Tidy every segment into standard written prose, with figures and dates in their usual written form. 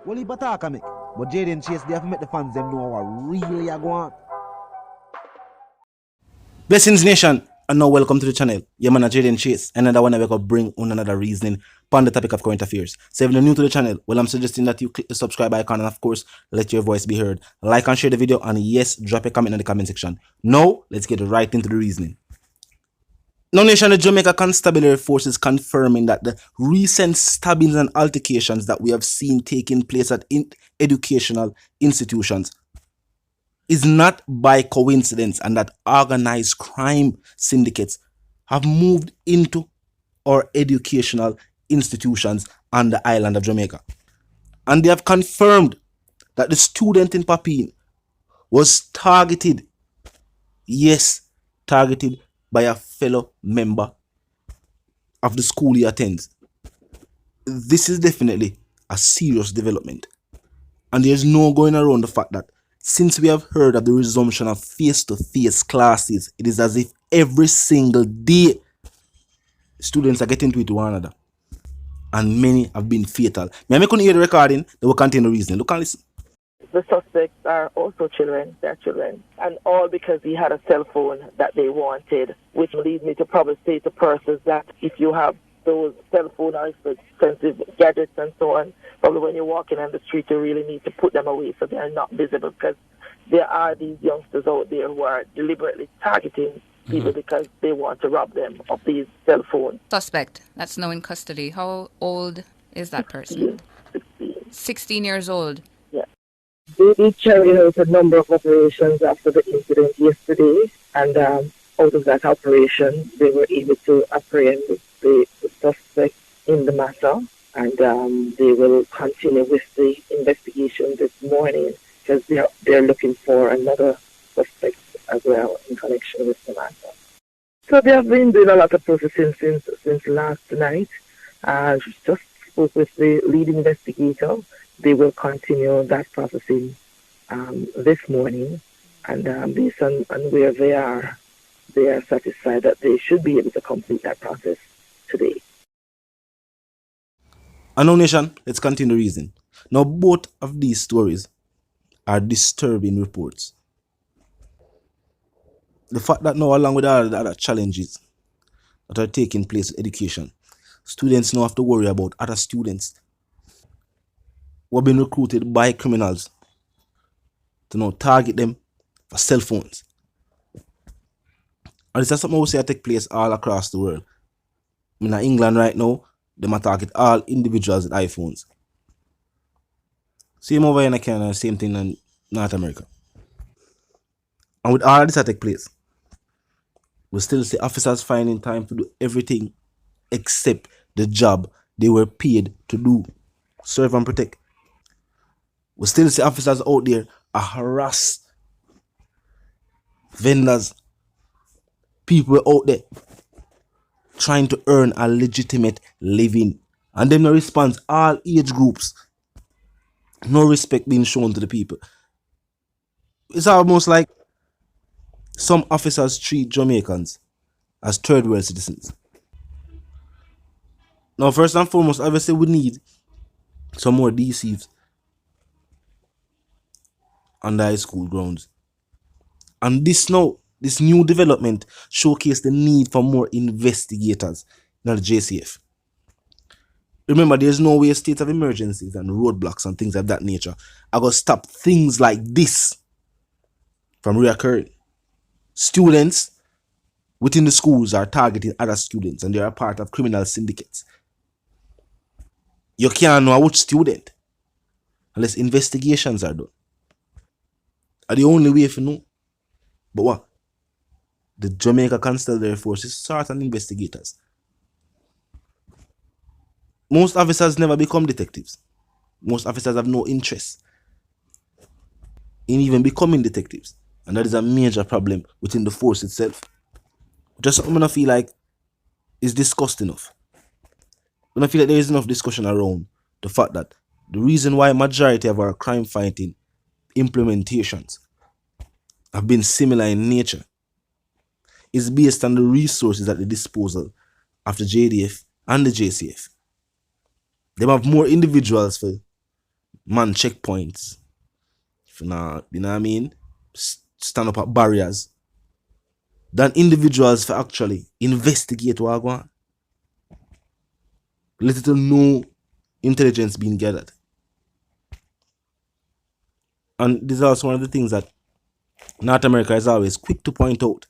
Well, he attack me. But Jaden Chase, they have to make the fans them know what really are going on. Blessings Nation, and now welcome to the channel. Your man Jaden Chase, another one I wake up bring on another reasoning on the topic of current affairs. So if you're new to the channel, well, I'm suggesting that you click the subscribe icon and of course let your voice be heard. Like and share the video, and yes, drop a comment in the comment section. Now let's get right into the reasoning. Now, Nation, the Jamaica Constabulary Force is confirming that the recent stabbings and altercations that we have seen taking place at educational institutions is not by coincidence, and that organized crime syndicates have moved into our educational institutions on the island of Jamaica. And they have confirmed that the student in Papine was targeted, yes, targeted by a fellow member of the school he attends. This is definitely a serious development. And there's no going around the fact that since we have heard of the resumption of face-to-face classes, it is as if every single day students are getting to it one another. And many have been fatal. May I couldn't hear the recording? They will contain the reasoning. Look and listen. The suspects are also children, they're children, and all because he had a cell phone that they wanted, which leads me to probably say to persons that if you have those cell phone or expensive gadgets and so on, probably when you're walking on the street, you really need to put them away so they're not visible, because there are these youngsters out there who are deliberately targeting people because they want to rob them of these cell phones. Suspect that's now in custody. How old is that person? 16 years old. They did carry out a number of operations after the incident yesterday, and out of that operation, they were able to apprehend the suspect in the matter, and they will continue with the investigation this morning because they're looking for another suspect as well in connection with the matter. So they have been doing a lot of processing since last night. Just spoke with the lead investigator. They will continue that processing this morning, and based on where they are satisfied that they should be able to complete that process today. And now, Nation, let's continue the reason. Now, both of these stories are disturbing reports. The fact that now, along with all the other challenges that are taking place in education, students now have to worry about other students who have been recruited by criminals to now target them for cell phones. And this is something we see take place all across the world. I mean, in England right now, they might target all individuals with iPhones. Same over in Canada, same thing in North America. And with all this that take place, we still see officers finding time to do everything except the job they were paid to do: serve and protect. We still see officers out there harass vendors, people out there trying to earn a legitimate living, and them no response. All age groups, no respect being shown to the people. It's almost like some officers treat Jamaicans as third world citizens. Now, first and foremost, obviously we need some more DCs on the high school grounds. And this new development showcased the need for more investigators in the JCF. Remember, there's no way a state of emergencies and roadblocks and things of that nature are going to stop things like this from reoccurring. Students within the schools are targeting other students, and they are part of criminal syndicates. You can't know which student unless investigations are done. Are the only way to know. But what? The Jamaica Constabulary Force is certain investigators. Most officers never become detectives. Most officers have no interest in even becoming detectives. And that is a major problem within the force itself. Just something I feel like is discussed enough. And I feel like there is enough discussion around the fact that the reason why majority of our crime fighting implementations have been similar in nature is based on the resources at the disposal of the JDF and the JCF. They have more individuals for man checkpoints. You know what I mean? Stand up at barriers. Than individuals for actually investigate what go on. Little to no intelligence being gathered. And this is also one of the things that North America is always quick to point out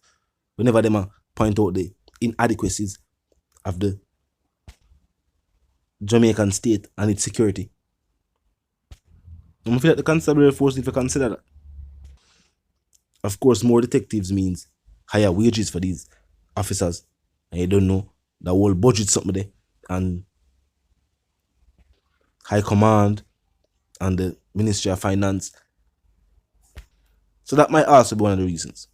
whenever they point out the inadequacies of the Jamaican state and its security. I feel like the constabulary force need to consider that. Of course, more detectives means higher wages for these officers. And you don't know, the whole budget something there. And High Command and the Ministry of Finance. So that might also be one of the reasons.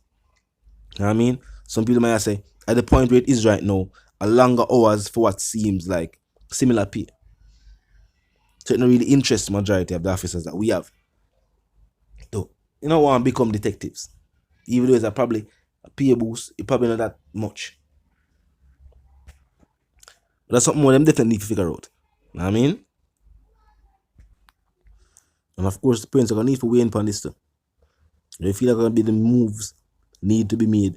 You know what I mean? Some people might say, at the point where it is right now, a longer hours for what seems like similar pay. So it don't really interest the majority of the officers that we have. So, you don't want to become detectives. Even though it's probably a pay boost, it probably not that much. But that's something more them definitely need to figure out. You know what I mean? And of course, the parents are going to need to weigh in on this too. They feel like going to be the moves need to be made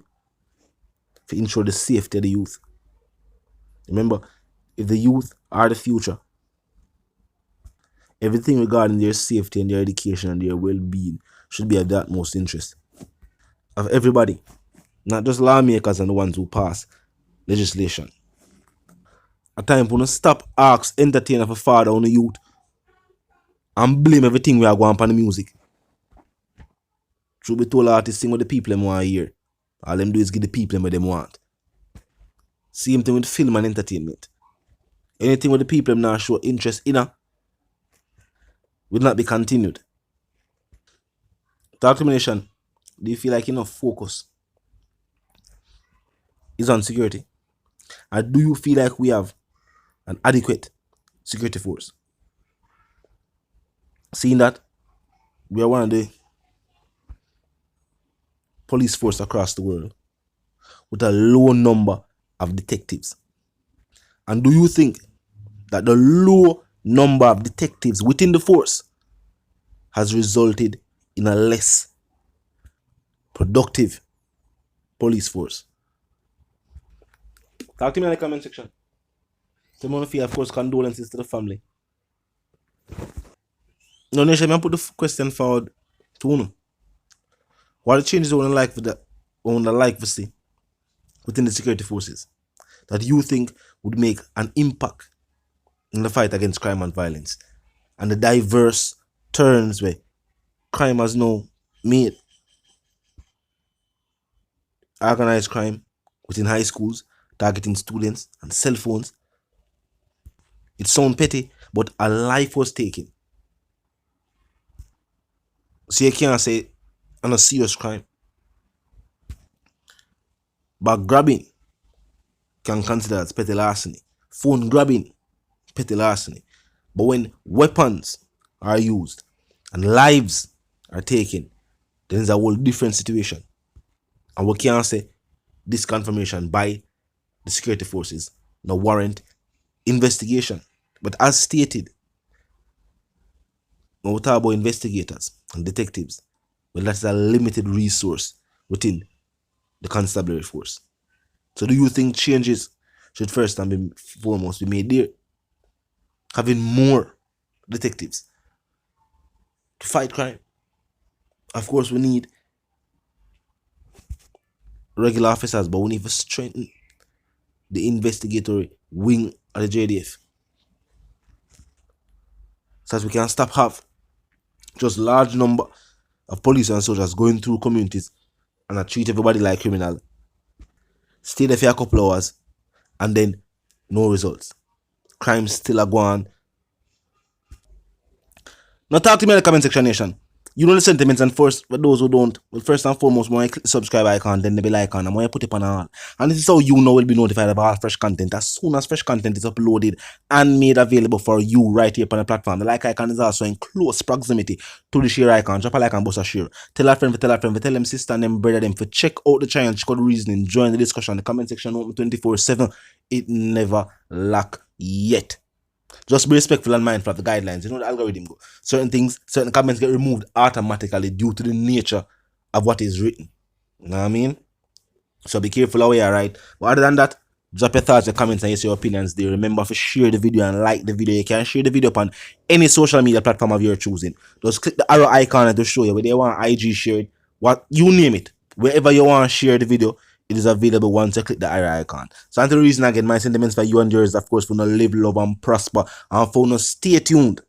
to ensure the safety of the youth. Remember, if the youth are the future, everything regarding their safety and their education and their well-being should be of the utmost interest of everybody, not just lawmakers and the ones who pass legislation. At times, when you stop, ask, entertain of a father on the youth and blame everything we are going on the music. Should be told artists sing what the people them want to hear. All them do is give the people what they want. Same thing with film and entertainment. Anything with the people them not show interest in will not be continued. Talk to me, nation. Do you feel like enough focus is on security? Or do you feel like we have an adequate security force? Seeing that we are one of the police force across the world with a low number of detectives. And do you think that the low number of detectives within the force has resulted in a less productive police force? Talk to me in the comment section. So I feel, of course, condolences to the family. No, Nation, I put the question forward to Uno. What are the changes you want to like to see within the security forces that you think would make an impact in the fight against crime and violence, and the diverse turns where crime has now made? Organized crime within high schools, targeting students and cell phones. It sounds petty, but a life was taken. So you can't say on a serious crime. But grabbing can consider as petty larceny. Phone grabbing, petty larceny. But when weapons are used and lives are taken, then it's a whole different situation. And we can't say this confirmation by the security forces no warrant investigation. But as stated, when we talk about investigators and detectives, well, that's a limited resource within the constabulary force. So do you think changes should first and foremost be made there? Having more detectives to fight crime. Of course, we need regular officers, but we need to strengthen the investigatory wing of the JDF, so that we can stop have just large number of police and soldiers going through communities and treat everybody like criminal. Stay there for a couple hours and then no results. Crime still a go on. Now talk to me in the comment section, nation. You know the sentiments, and first, for those who don't, well, first and foremost, when you click the subscribe icon, then the bell icon, and when you put it on all. And this is how you know will be notified about all fresh content as soon as fresh content is uploaded and made available for you right here on the platform. The like icon is also in close proximity to the share icon. Drop a like and bust a share. Tell a friend, tell them sister and them brother them for check out the channel, check out the reasoning, join the discussion. The comment section open 24/7. It never lack yet. Just be respectful and mindful of the guidelines. You know the algorithm go. Certain things, certain comments get removed automatically due to the nature of what is written. You know what I mean? So be careful how you are, right? But other than that, drop your thoughts, your comments, and your opinions there. Remember to share the video and like the video. You can share the video upon any social media platform of your choosing. Just click the arrow icon to show you whether you want IG shared, what you name it. Wherever you want to share the video, it is available once you click the arrow icon. So until the reason again, my sentiments for you and yours, of course, for no live, love, and prosper. And for no stay tuned